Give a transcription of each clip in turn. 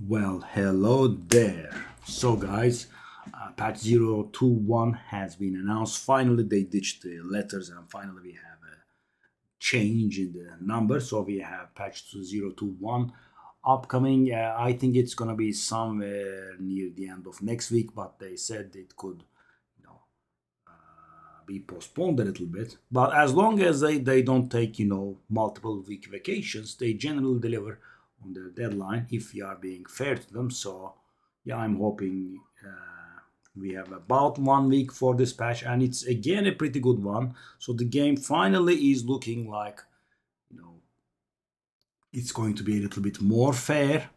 Well, hello there. So, guys, patch 021 has been announced. Finally, they ditched the letters and finally we have a change in the number. So, we have patch 021 upcoming. I think it's going to be somewhere near the end of next week, but they said it could you know, be postponed a little bit. But as long as they don't take, multiple week vacations, they generally deliver on their deadline if we are being fair to them. So, yeah, I'm hoping we have about 1 week for this patch, and it's again a pretty good one. So the game finally is looking like, you know, it's going to be a little bit more fair.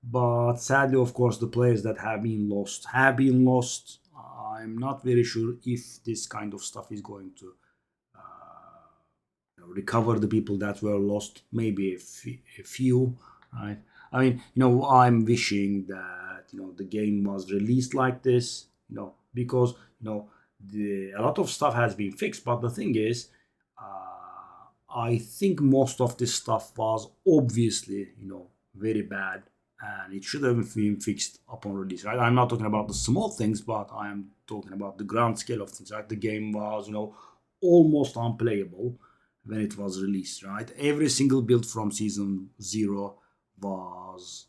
But sadly, of course, the players that have been lost have been lost. I'm not very sure if this kind of stuff is going to recover the people that were lost. Maybe a few, right? I mean, I'm wishing that the game was released like this, because a lot of stuff has been fixed. But the thing is, I think most of this stuff was obviously, very bad, and it should have been fixed upon release, right? I'm not talking about the small things, but I am talking about the grand scale of things, right? The game was, almost unplayable when it was released, right? Every single build from season zero was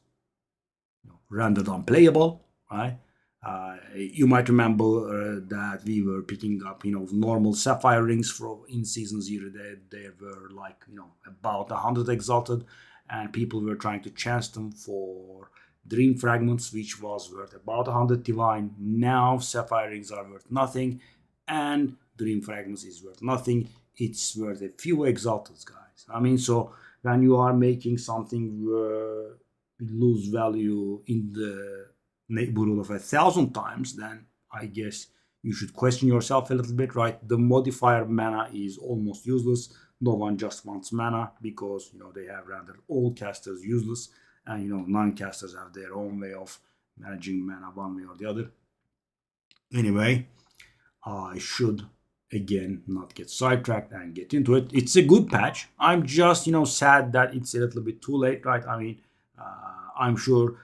rendered unplayable, right? You might remember that we were picking up, normal sapphire rings from in season zero. They were like, about 100 exalted, and people were trying to chance them for dream fragments, which was worth about 100 divine. Now sapphire rings are worth nothing, and dream fragments is worth nothing. It's worth a few exalted, guys. I mean, so when you are making something lose value in the neighborhood of 1,000 times, then I guess you should question yourself a little bit, right? The modifier mana is almost useless. No one just wants mana because they have rendered all casters useless, and non-casters have their own way of managing mana one way or the other. Anyway, I should again not get sidetracked and get into it. It's a good patch. I'm just sad that it's a little bit too late, right? I mean, I'm sure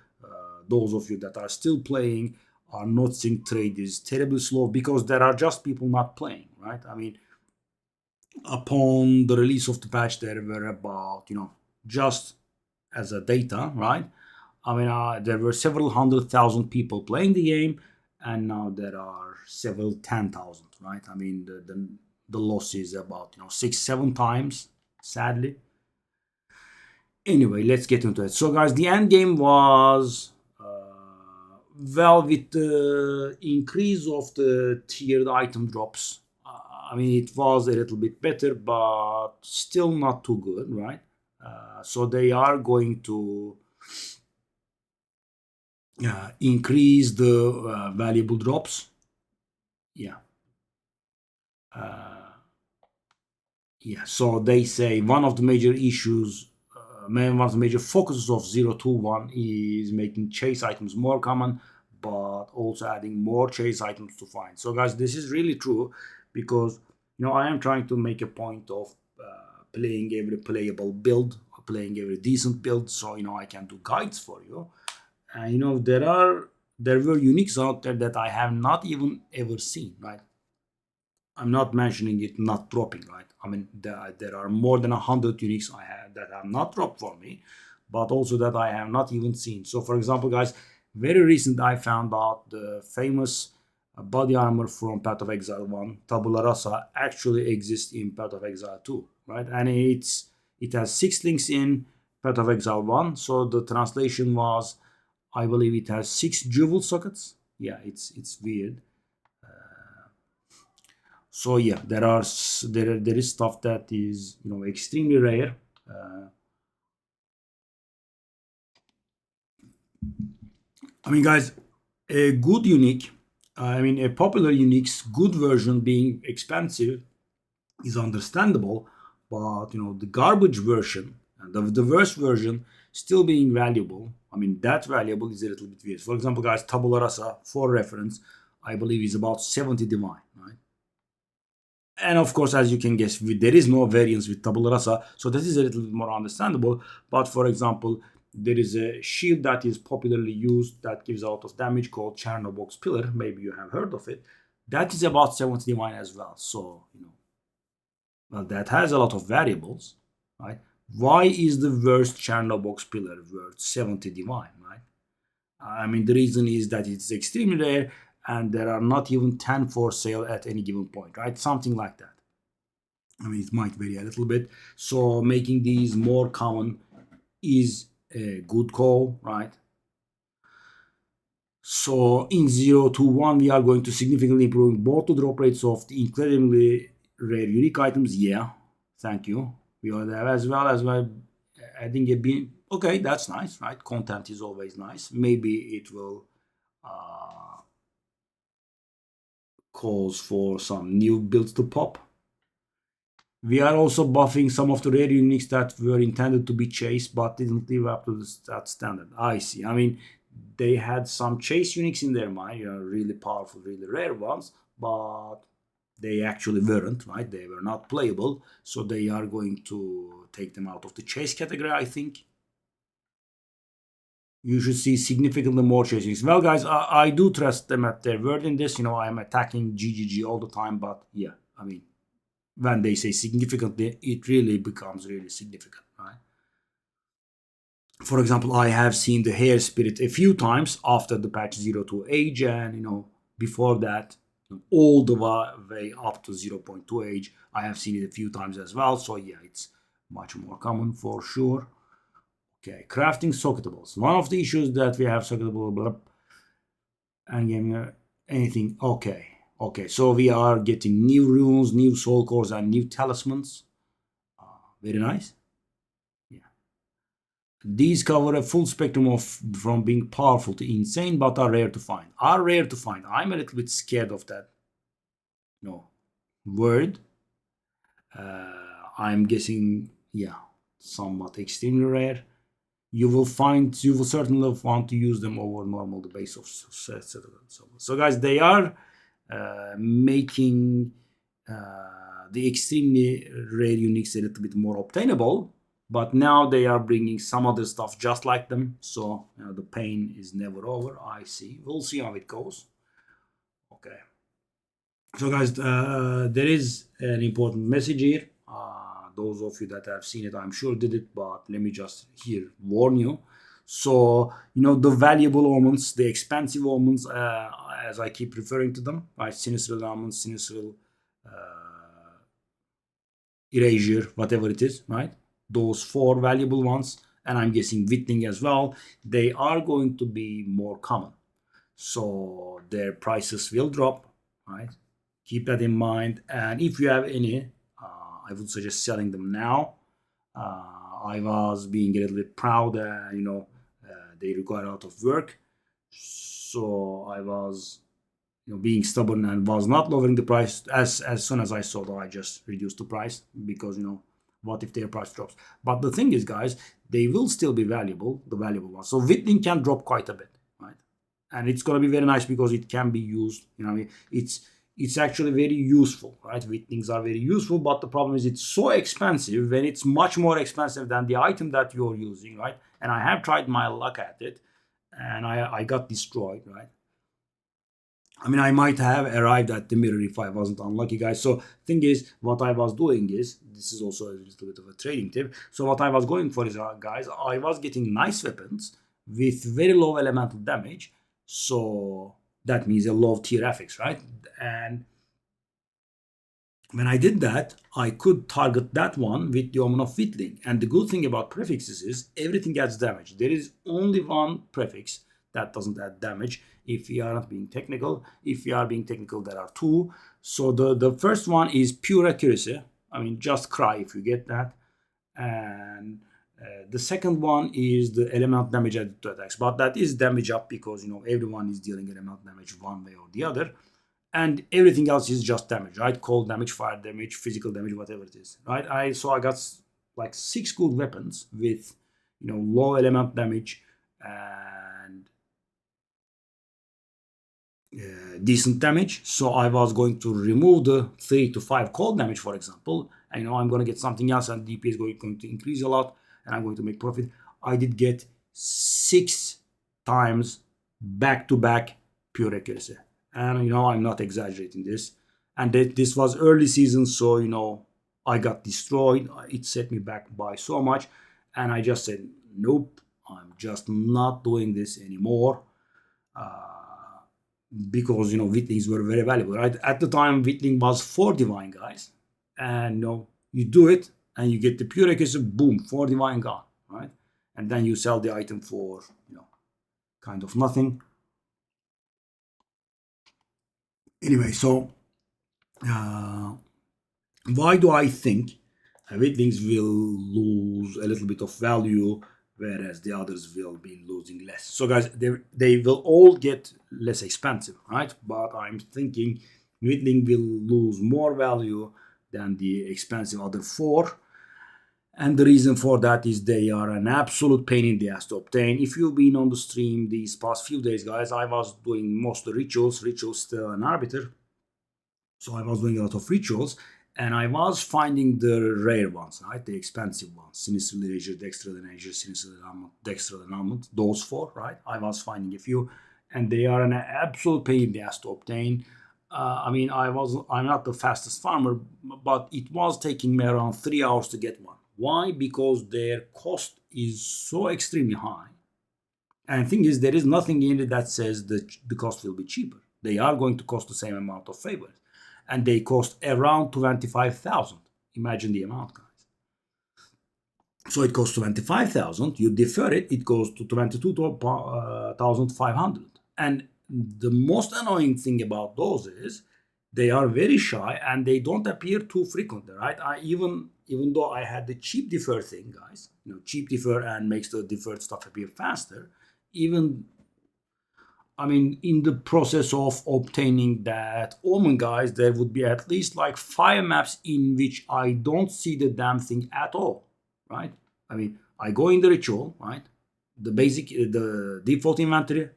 those of you that are still playing are noticing trade is terribly slow because there are just people not playing, right? I mean, upon the release of the patch, there were about just as a data, right? I mean, there were several 100,000 people playing the game, and now there are several 10,000, right? I mean, the loss is about 6 7 times, sadly. Anyway, let's get into it. So, guys, the end game was well, with the increase of the tiered item drops. I mean, it was a little bit better, but still not too good, right? So they are going to increase the valuable drops. Yeah. Yeah. So they say one of the major issues, one of the major focuses of 021 is making chase items more common, but also adding more chase items to find. So, guys, this is really true because I am trying to make a point of playing every playable build, playing every decent build, so I can do guides for you. And there were uniques out there that I have not even ever seen, right? I'm not mentioning it not dropping, right? I mean, there are more than 100 uniques I have that have not dropped for me, but also that I have not even seen. So, for example, guys, very recent I found out the famous body armor from Path of Exile 1, Tabula Rasa, actually exists in Path of Exile 2, right? And it has 6 links in Path of Exile 1, so the translation was, I believe it has 6 jewel sockets. Yeah, it's weird. So yeah, there is stuff that is extremely rare. I mean, guys, a good unique, I mean, a popular unique's good version being expensive is understandable, but the garbage version and the worst version still being valuable. I mean, that valuable is a little bit weird. For example, guys, Tabula Rasa, for reference, I believe is about 70 divine, right? And of course, as you can guess, there is no variance with tabula rasa, so this is a little bit more understandable. But for example, there is a shield that is popularly used that gives a lot of damage called Chernobog's Pillar. Maybe you have heard of it. That is about 70 divine as well. So, well, that has a lot of variables, right? Why is the worst Chernobog's Pillar worth 70 divine, right? I mean, the reason is that it's extremely rare and there are not even 10 for sale at any given point, right? Something like that. I mean, it might vary a little bit. So making these more common is a good call, right? So in 0 to 1, we are going to significantly improve both the drop rates of the incredibly rare unique items. Yeah, thank you. We are there as well adding a beam. Okay, that's nice, right? Content is always nice. Maybe it will cause for some new builds to pop. We are also buffing some of the rare uniques that were intended to be chased but didn't live up to that standard. I see. I mean, they had some chase uniques in their mind, really powerful, really rare ones, but they actually weren't, right? They were not playable, so they are going to take them out of the chase category, I think. You should see significantly more chase uniques. Well, guys, I do trust them at their word in this. I'm attacking GGG all the time, but yeah, I mean, when they say significantly, it really becomes really significant, right? For example, I have seen the hair spirit a few times after the patch 0 to age, and before that, all the way up to 0.2 age, I have seen it a few times as well. So yeah, it's much more common for sure. Okay, crafting socketables. One of the issues that we have socketable and gaming anything. Okay. So we are getting new runes, new soul cores, and new talismans. Very nice. These cover a full spectrum of from being powerful to insane, but are rare to find. I'm a little bit scared of that. Word. I'm guessing, yeah, somewhat extremely rare. You will certainly want to use them over normal the base of so guys, they are making the extremely rare uniques a little bit more obtainable, but now they are bringing some other stuff just like them, so the pain is never over. I see. We'll see how it goes. Okay. So guys, there is an important message here. Those of you that have seen it, I'm sure did it, but let me just here warn you. So, the valuable omens, the expensive omens, as I keep referring to them, right? Sinistral omens, Sinistral erasure, whatever it is, right? Those 4 valuable ones, and I'm guessing Witling as well, they are going to be more common. So their prices will drop, right? Keep that in mind. And if you have any, I would suggest selling them now. I was being a little bit proud that, they require a lot of work. So I was being stubborn and was not lowering the price. As soon as I saw that, I just reduced the price because what if their price drops? But the thing is, guys, they will still be valuable, the valuable ones. So Witling can drop quite a bit, right? And it's gonna be very nice because it can be used. It's actually very useful, right? Witlings are very useful, but the problem is it's so expensive when it's much more expensive than the item that you're using, right? And I have tried my luck at it, and I got destroyed, right? I mean, I might have arrived at the mirror if I wasn't unlucky, guys. So, thing is, what I was doing is, this is also a little bit of a trading tip. So, what I was going for is, guys, I was getting nice weapons with very low elemental damage. So, that means a low tier affix, right? And when I did that, I could target that one with the Omen of Whittling. And the good thing about prefixes is everything adds damage. There is only one prefix that doesn't add damage if we are not being technical. If we are being technical, there are 2. So the first one is pure accuracy. I mean, just cry if you get that. And the second one is the element damage added to attacks. But that is damage up because, everyone is dealing element damage one way or the other. And everything else is just damage, right? Cold damage, fire damage, physical damage, whatever it is, right? I got like 6 good weapons with, low element damage and decent damage. So I was going to remove the 3 to 5 cold damage, for example. And I'm going to get something else, and DP is going to increase a lot, and I'm going to make profit. I did get 6 times back to back pure accuracy. And I'm not exaggerating this. And this was early season, so I got destroyed. It set me back by so much, and I just said, nope, I'm just not doing this anymore. Because Witlings were very valuable, right? At the time, Witling was 4 divine, guys, and you do it and you get the pure accuracy, boom, 4 divine gone, right? And then you sell the item for kind of nothing. Anyway, so why do I think Witlings will lose a little bit of value, whereas the others will be losing less? So, guys, they will all get less expensive, right? But I'm thinking Witling will lose more value than the expensive other 4. And the reason for that is they are an absolute pain in the ass to obtain. If you've been on the stream these past few days, guys, I was doing most of the rituals still an arbiter. So I was doing a lot of rituals, and I was finding the rare ones, right? The expensive ones. Sinister Erasure, Dexter Erasure, Sinister Annulment, Dexter Annulment, those 4, right? I was finding a few, and they are an absolute pain in the ass to obtain. I'm not the fastest farmer, but it was taking me around 3 hours to get one. Why? Because their cost is so extremely high. And the thing is, there is nothing in it that says that the cost will be cheaper. They are going to cost the same amount of favors. And they cost around 25,000. Imagine the amount, guys. So it costs 25,000. You defer it, it goes to 22,500. And the most annoying thing about those is they are very shy and they don't appear too frequently, right? Even though I had the cheap defer thing, guys, cheap defer and makes the deferred stuff appear faster. In the process of obtaining that omen, guys, there would be at least like 5 maps in which I don't see the damn thing at all, right? I go in the ritual, right? The default inventory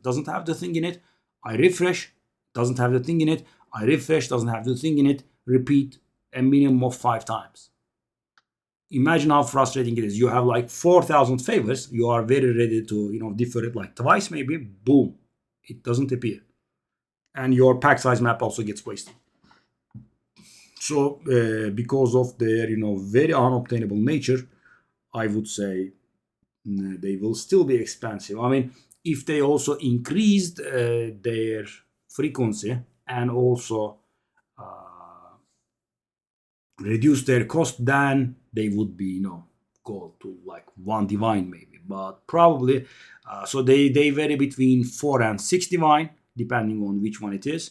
doesn't have the thing in it. I refresh, doesn't have the thing in it. I refresh, doesn't have the thing in it. Repeat a minimum of 5 times. Imagine how frustrating it is. You have like 4,000 favors. You are very ready to defer it like twice maybe. Boom, it doesn't appear, and your pack size map also gets wasted. So because of their very unobtainable nature, I would say they will still be expensive. If they also increased their frequency and also reduce their cost, then they would be go to like 1 divine maybe, but probably so they vary between 4 and 6 divine depending on which one it is.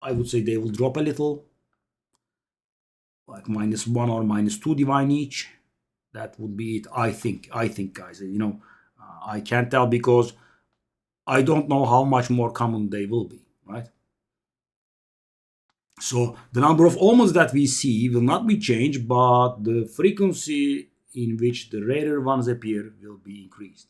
I would say they will drop a little, like -1 or -2 divine each. That would be it. I think, guys. I can't tell because I don't know how much more common they will be, right? So the number of omens that we see will not be changed, but the frequency in which the rarer ones appear will be increased.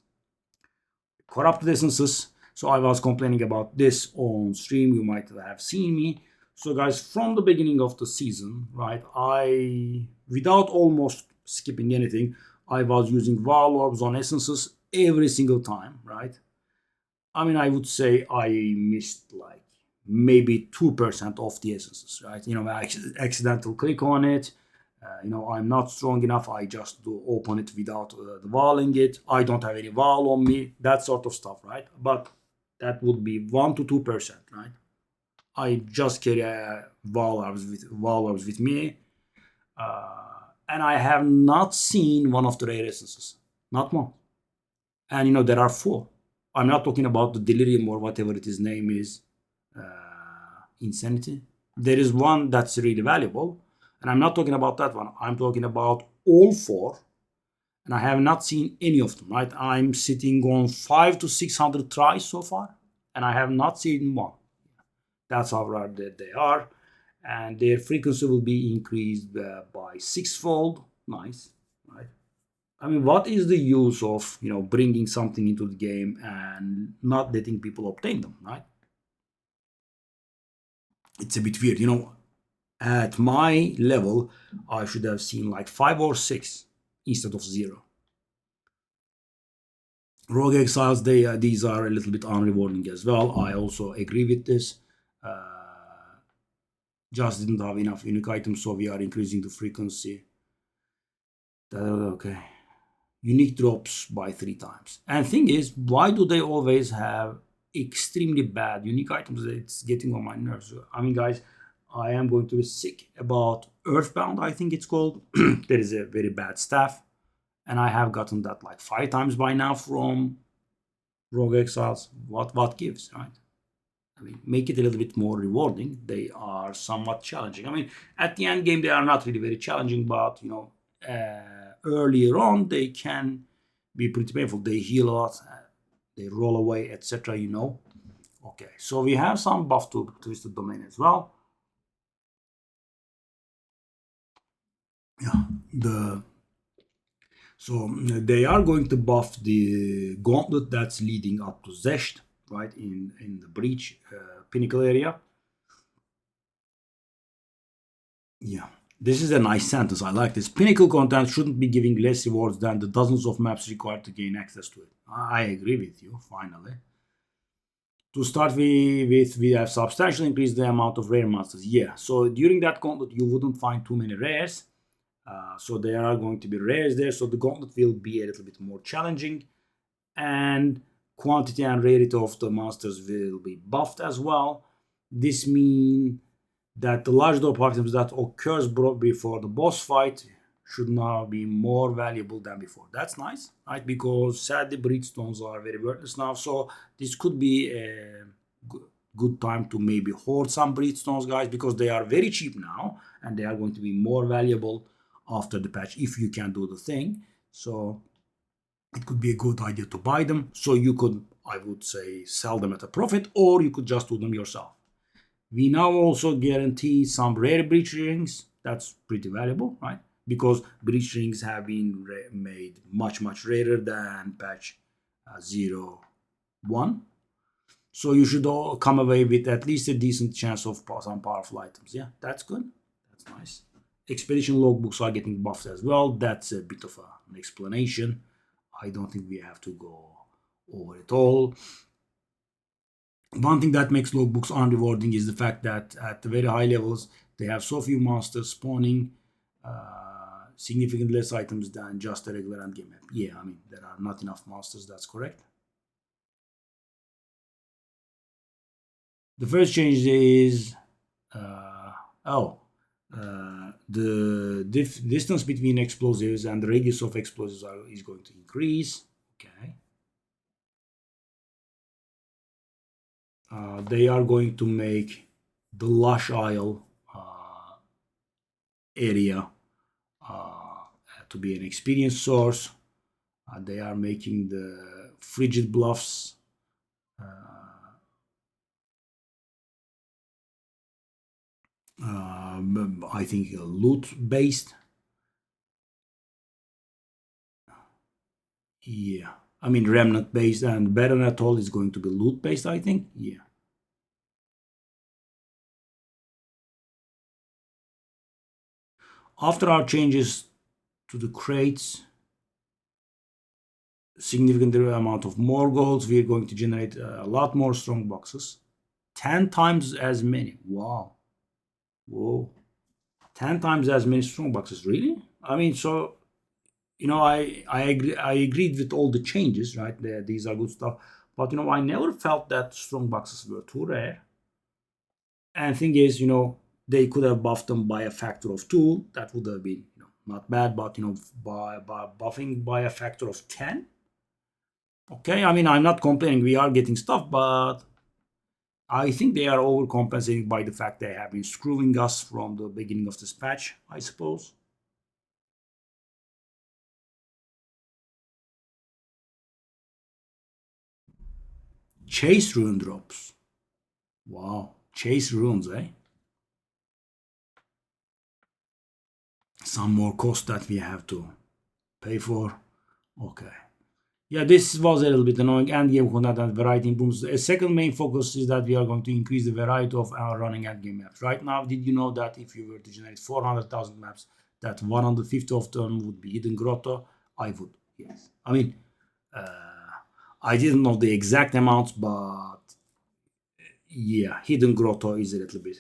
Corrupted essences. So I was complaining about this on stream. You might have seen me. So guys, from the beginning of the season, right, without almost skipping anything, I was using Val Orbs on essences every single time, right? I would say I missed like maybe 2% of the essences, right? I accidental click on it. I'm not strong enough. I just do open it without the walling it. I don't have any wall on me. That sort of stuff, right? But that would be 1 to 2%, right? I just carry wall orbs with me, and I have not seen one of the rare essences, not one. And there are 4. I'm not talking about the delirium or whatever its name is, insanity. There is one that's really valuable, and I'm not talking about that one. I'm talking about all 4, and I have not seen any of them, right? I'm sitting on 500 to 600 tries so far, and I have not seen one. That's how rare they are, and their frequency will be increased by 6-fold. Nice, right? What is the use of bringing something into the game and not letting people obtain them, right? It's a bit weird. At my level, I should have seen like 5 or 6 instead of 0. Rogue Exiles, these are a little bit unrewarding as well. I also agree with this. Just didn't have enough unique items, so we are increasing the frequency. Okay. Unique drops by 3 times. And thing is, why do they always have extremely bad unique items? It's getting on my nerves. I mean, guys, I am going to be sick about Earthbound, I think it's called. There is a very bad staff. And I have gotten that like 5 times by now from Rogue Exiles. What gives, right? I mean, make it a little bit more rewarding. They are somewhat challenging. I mean, at the end game, they are not really very challenging, but earlier on, they can be pretty painful. They heal a lot, they roll away, etc. Okay, so we have some buff to Twisted Domain as well. Yeah, they are going to buff the gauntlet that's leading up to Zesht, right, in the breach pinnacle area. Yeah, this is a nice sentence. I like this. Pinnacle content shouldn't be giving less rewards than the dozens of maps required to gain access to it. I agree with you, finally. To start with, we have substantially increased the amount of rare monsters. Yeah, so during that gauntlet, you wouldn't find too many rares. So there are going to be rares there. So the gauntlet will be a little bit more challenging. And quantity and rarity of the monsters will be buffed as well. This means that the large drop items that occurs before the boss fight should now be more valuable than before. That's nice, right? Because sadly, breedstones are very worthless now. So this could be a good time to maybe hoard some breedstones, guys, because they are very cheap now and they are going to be more valuable after the patch if you can do the thing. So it could be a good idea to buy them. So you could, I would say, sell them at a profit, or you could just do them yourself. We now also guarantee some rare breach rings. That's pretty valuable, right? Because breach rings have been made much rarer than patch 0.1. So you should all come away with at least a decent chance of some powerful items. Yeah, that's good. That's nice. Expedition logbooks are getting buffed as well. That's a bit of an explanation. I don't think we have to go over it all. One thing that makes logbooks unrewarding is the fact that at the very high levels, they have so few monsters spawning significantly less items than just a regular endgame map. Yeah, I mean, there are not enough monsters, that's correct. The first change is, the distance between explosives and the radius of explosives is going to increase. Okay. They are going to make the Lush Isle area to be an experience source. They are making the Frigid Bluffs I think loot based. Yeah, I mean remnant based, and Baron Atoll is going to be loot based, I think. Yeah. After our changes to the crates, significant amount of more golds, we are going to generate a lot more strong boxes. 10 times as many. Wow. Whoa. 10 times as many strong boxes, really? I mean, so I agreed with all the changes, right? These are good stuff, but I never felt that strong boxes were too rare. And thing is, they could have buffed them by a factor of 2. That would have been not bad, but by buffing by a factor of 10. Okay, I mean, I'm not complaining. We are getting stuff, but I think they are overcompensating by the fact they have been screwing us from the beginning of this patch, I suppose. Chase rune drops. Wow, chase runes, eh? Some more cost that we have to pay for. Okay. Yeah, this was a little bit annoying, and game content and variety improves. A second main focus is that we are going to increase the variety of our running endgame maps. Right now, did you know that if you were to generate 400,000 maps, that 150 of them would be hidden grotto? I would, yes. I mean, I didn't know the exact amounts, but yeah, hidden grotto is a little bit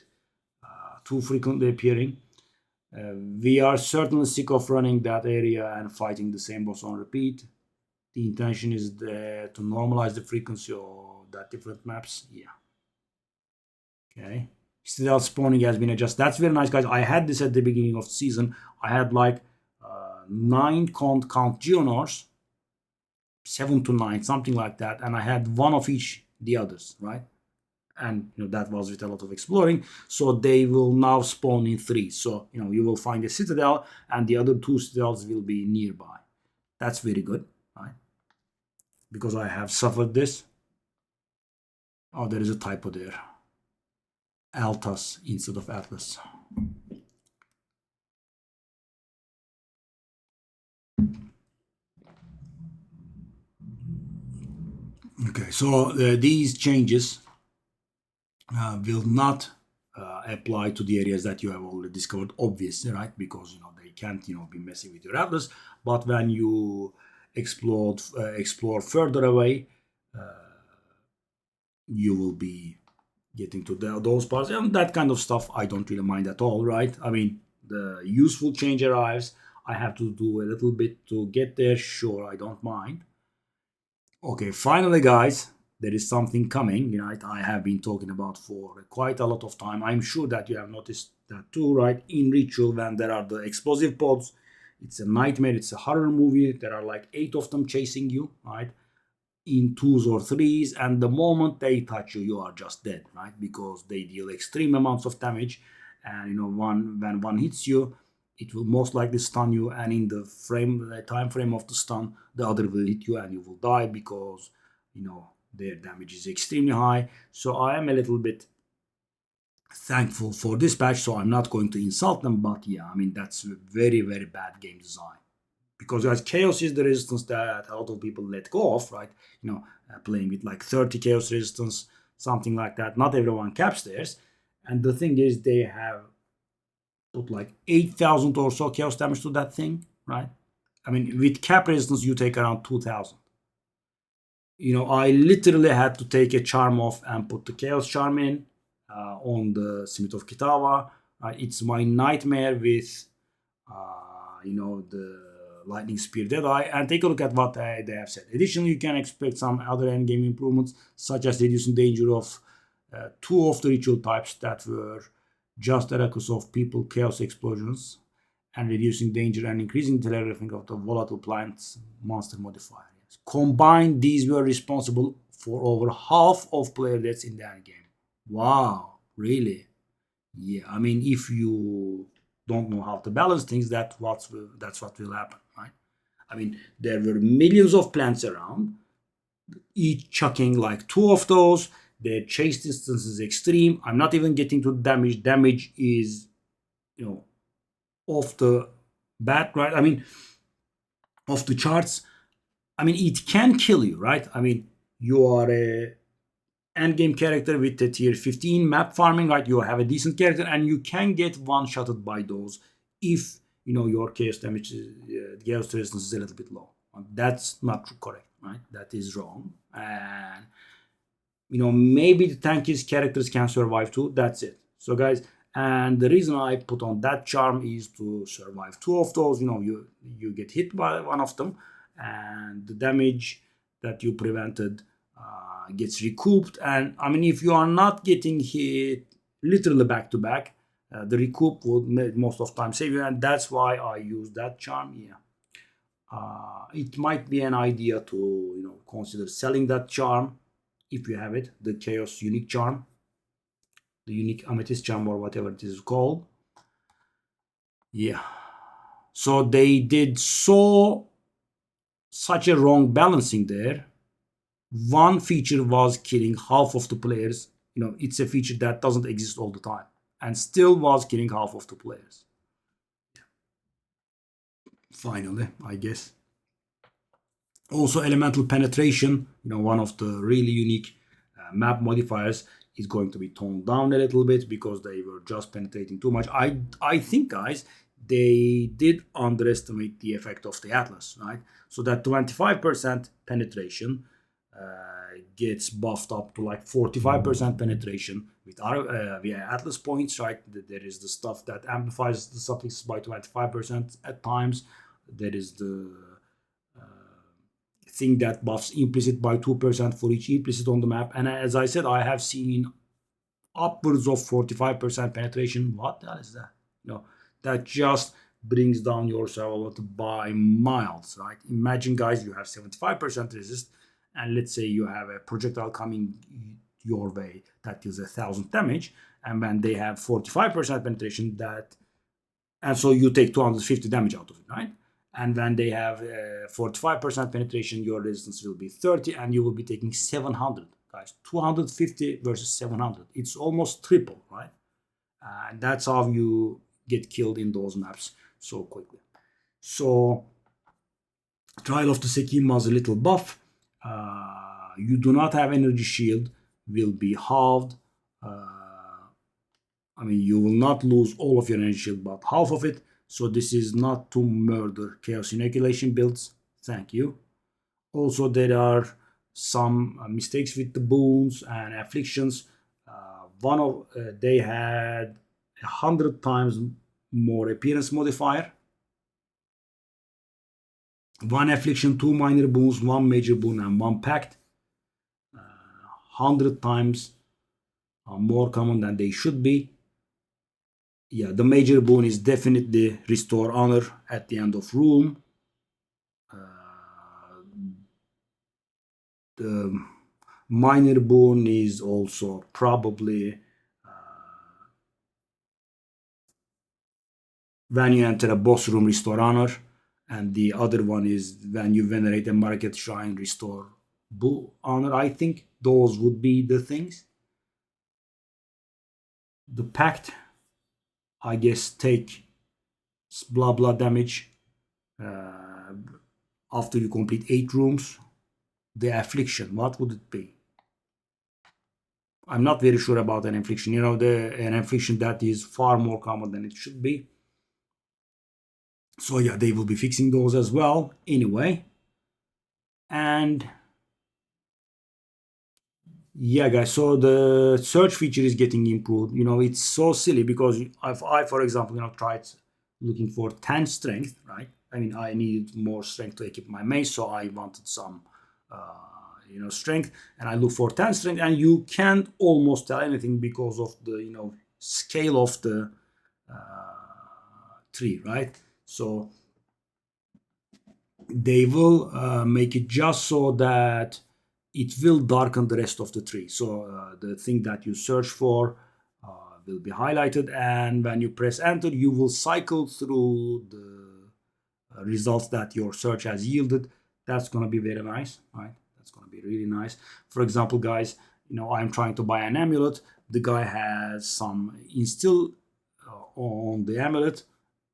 too frequently appearing. We are certainly sick of running that area and fighting the same boss on repeat. The intention is to normalize the frequency of that different maps. Yeah. Okay. Citadel spawning has been adjusted. That's very nice, guys. I had this at the beginning of the season. I had like nine count Geonors, 7 to 9, something like that, and I had one of each the others, right? And that was with a lot of exploring. So they will now spawn in three. So you will find a citadel, and the other two citadels will be nearby. That's very good, right? Because I have suffered this. Oh, there is a typo there. Altas instead of Atlas. Okay, so these changes will not apply to the areas that you have already discovered, obviously, right? Because they can't be messing with your atlas. But when you explore further away, you will be getting to those parts, and that kind of stuff I don't really mind at all, right? I mean, the useful change arrives. I have to do a little bit to get there. Sure, I don't mind. Okay, finally, guys, there is something coming. I have been talking about for quite a lot of time. I'm sure that you have noticed that too, right? In Ritual, when there are the explosive pods, it's a nightmare. It's a horror movie. There are like 8 of them chasing you, right? In twos or threes, and the moment they touch you, you are just dead, right? Because they deal extreme amounts of damage, and when one hits you, it will most likely stun you, and in the time frame of the stun, the other will hit you and you will die because their damage is extremely high. So I am a little bit thankful for this patch, so I'm not going to insult them, but yeah, I mean, that's very, very bad game design, because as chaos is the resistance that a lot of people let go of, right? Playing with like 30 chaos resistance, something like that. Not everyone caps theirs, and the thing is, they have put like 8,000 or so chaos damage to that thing, right? I mean, with cap resistance, you take around 2,000. I literally had to take a charm off and put the chaos charm in on the Smith of Kitawa. It's my nightmare with the Lightning Spear Deadeye, and take a look at what they have said. Additionally, you can expect some other endgame improvements, such as reducing danger of two of the ritual types that were just a record of people chaos explosions, and reducing danger and increasing telegraphing of the volatile plants monster modifier. Combined, these were responsible for over half of player deaths in the endgame. Wow, really? Yeah, I mean, if you don't know how to balance things, that's what will happen, right? I mean, there were millions of plants around, each chucking like two of those. Their chase distance is extreme. I'm not even getting to damage. Damage is, off the bat, right? I mean, off the charts. I mean, it can kill you, right? I mean, you are a end game character with the tier 15 map farming, right? You have a decent character, and you can get one shotted by those if your chaos damage, chaos resistance is a little bit low. That's not correct, right? That is wrong. And maybe the tankiest characters can survive too. That's it. So, guys, and the reason I put on that charm is to survive two of those. You get hit by one of them, and the damage that you prevented gets recouped. And I mean, if you are not getting hit literally back to back, the recoup will most of the time save you, and that's why I use that charm. Yeah, it might be an idea to consider selling that charm if you have it, the chaos unique charm, the unique amethyst charm, or whatever it is called. Yeah. So they did such a wrong balancing there. One feature was killing half of the players. It's a feature that doesn't exist all the time, and still was killing half of the players. Finally, I guess. Also, elemental penetration, one of the really unique map modifiers, is going to be toned down a little bit because they were just penetrating too much. I think, guys, they did underestimate the effect of the Atlas, right? So that 25% penetration gets buffed up to like 45% penetration with our via Atlas points, right? There is the stuff that amplifies the suffixes by 25% at times. There is the thing that buffs implicit by 2% for each implicit on the map. And as I said, I have seen upwards of 45% penetration. What the hell is that? No, that just brings down your survival by miles, right? Imagine, guys, you have 75% resist, and let's say you have a projectile coming your way that deals 1,000 damage, and when they have 45% penetration, and so you take 250 damage out of it, right? And when they have 45% penetration, your resistance will be 30, and you will be taking 700, guys. 250 versus 700. It's almost triple, right? And that's how you get killed in those maps so quickly. So, Trial of the Sekim was a little buff. You do not have energy shield, will be halved. I mean, you will not lose all of your energy shield, but half of it. So this is not to murder Chaos Inoculation builds. Thank you. Also, there are some mistakes with the boons and afflictions. They had 100 times more appearance modifier. One affliction, 2 minor boons, 1 major boon, and 1 pact. 100 times more common than they should be. Yeah, the major boon is definitely restore honor at the end of room. The minor boon is also probably when you enter a boss room, restore honor, and the other one is when you venerate a market shrine, restore honor. I think those would be the things. The pact, I guess, take blah blah damage after you complete 8 rooms. The affliction, what would it be? I'm not very sure about an affliction. You know, an affliction that is far more common than it should be. So yeah, they will be fixing those as well. Anyway, and yeah, guys. So the search feature is getting improved. You know, it's so silly because if I, for example, tried looking for 10 strength, right? I mean, I needed more strength to equip my mace, so I wanted some strength, and I look for 10 strength, and you can't almost tell anything because of the scale of the tree, right? So they will make it just so that it will darken the rest of the tree. So the thing that you search for will be highlighted, and when you press enter, you will cycle through the results that your search has yielded. That's going to be very nice, right? That's going to be really nice. For example, guys, I'm trying to buy an amulet. The guy has some instill on the amulet,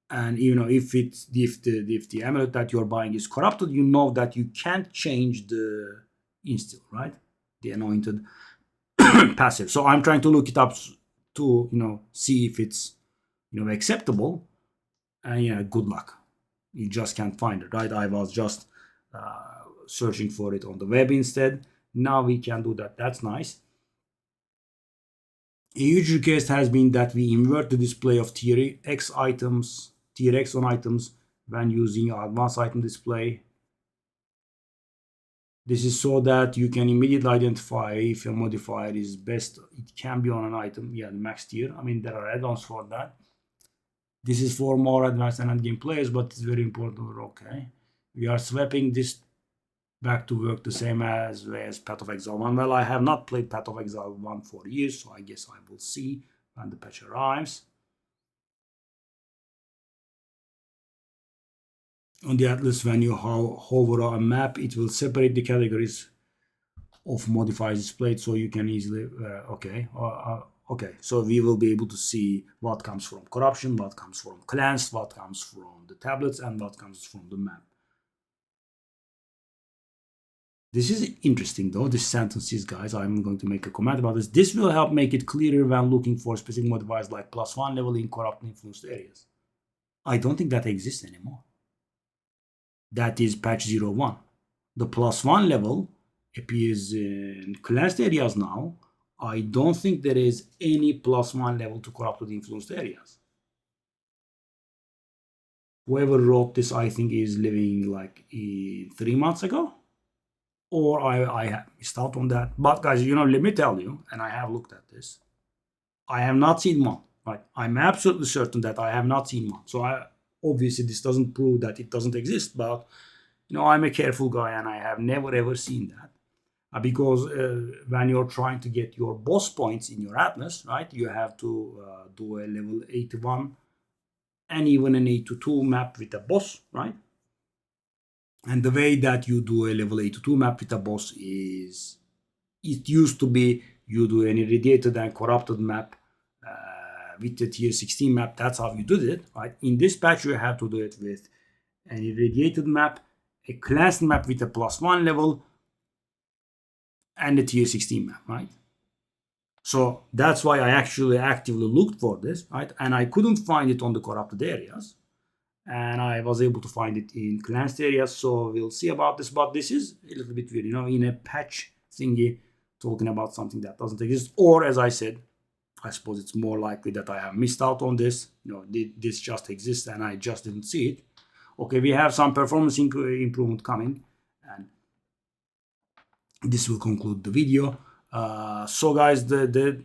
and if the amulet that you're buying is corrupted, you know that you can't change the instill, right? The anointed passive. So I'm trying to look it up to see if it's acceptable, and good luck. You just can't find it, right? I was just searching for it on the web instead. Now we can do that. That's nice. A huge request has been that we invert the display of tier X on items when using advanced item display. This is so that you can immediately identify if a modifier is best. It can be on an item, yeah, max tier. I mean, there are add-ons for that. This is for more advanced and endgame players, but it's very important. Okay, we are swapping this back to work the same as Path of Exile 1. Well, I have not played Path of Exile 1 for years, so I guess I will see when the patch arrives. On the Atlas, when you hover on a map, it will separate the categories of modifiers displayed, so you can easily okay, so we will be able to see what comes from corruption, what comes from clans, what comes from the tablets, and what comes from the map. This is interesting though, this sentences, guys. I'm going to make a comment about this. This will help make it clearer when looking for specific modifiers like +1 level in corrupt influenced areas. I don't think that exists anymore. That is patch 01. The +1 level appears in cleansed areas now, I don't think there is any +1 level to corrupted influenced areas. Whoever wrote this, I think, is living like 3 months ago, or I have missed out on that. But guys, let me tell you, and I have looked at this, I have not seen one. Right? I'm absolutely certain that I have not seen one. So obviously this doesn't prove that it doesn't exist, but I'm a careful guy and I have never ever seen that. Because when you're trying to get your boss points in your atlas, right, you have to do a level 81 and even an 82 map with a boss, right? And the way that you do a level 82 map with a boss is, it used to be you do an irradiated and corrupted map with the tier 16 map. That's how you did it, right? In this patch, you have to do it with an irradiated map, a cleansed map with a +1 level, and the tier 16 map, right? So that's why I actually actively looked for this, right? And I couldn't find it on the corrupted areas. And I was able to find it in cleansed areas. So we'll see about this. But this is a little bit weird, in a patch thingy, talking about something that doesn't exist. Or as I said, I suppose it's more likely that I have missed out on this. This just exists and I just didn't see it. Okay, we have some performance improvement coming. And this will conclude the video. So guys, the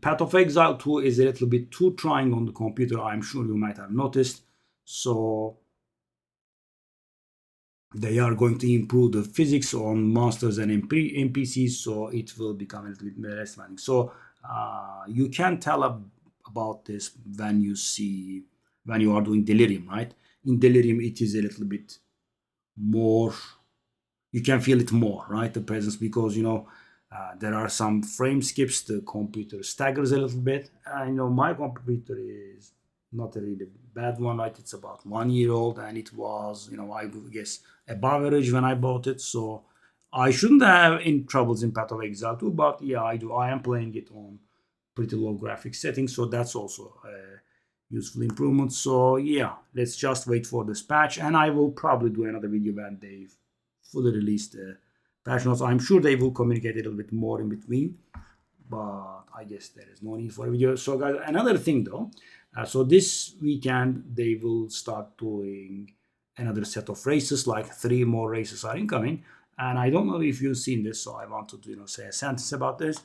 Path of Exile 2 is a little bit too trying on the computer. I'm sure you might have noticed. So they are going to improve the physics on monsters and NPCs, so it will become a little bit less demanding. So you can tell about this when you are doing Delirium, right? In Delirium, it is a little bit more, you can feel it more, right? The presence, because there are some frame skips, the computer staggers a little bit. My computer is not a really bad one, right? It's about 1 year old, and it was, I guess, above average when I bought it. So I shouldn't have any troubles in Path of Exile 2, but yeah, I do. I am playing it on pretty low graphics settings, so that's also a useful improvement. So yeah, let's just wait for this patch, and I will probably do another video when they've fully released the patch notes. I'm sure they will communicate a little bit more in between, but I guess there is no need for a video. So guys, another thing though, so this weekend they will start doing another set of races, like 3 more races are incoming. And I don't know if you've seen this, so I wanted to say a sentence about this.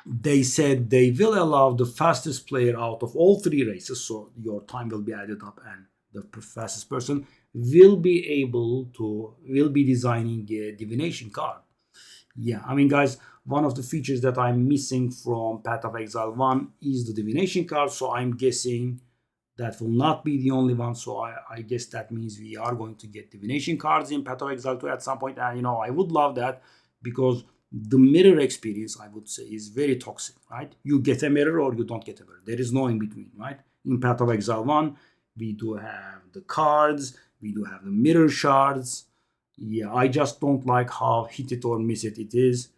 They said they will allow the fastest player out of all 3 races, so your time will be added up, and the fastest person will be designing a divination card. Yeah, guys, one of the features that I'm missing from Path of Exile 1 is the divination card, so I'm guessing that will not be the only one. So I guess that means we are going to get divination cards in Path of Exile 2 at some point, and I would love that, because the mirror experience, I would say, is very toxic, right? You get a mirror or you don't get a mirror. There is no in between, right? In Path of Exile 1, we do have the cards, we do have the mirror shards. Yeah, I just don't like how hit it or miss it is.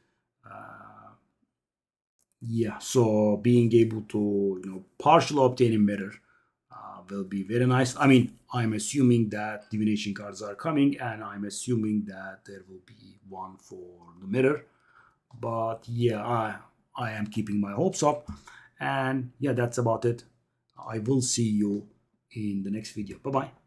Yeah, so being able to partially obtain a mirror will be very nice. I'm assuming that divination cards are coming, and I'm assuming that there will be one for the mirror. But yeah, I am keeping my hopes up. And yeah, that's about it. I will see you in the next video. Bye bye.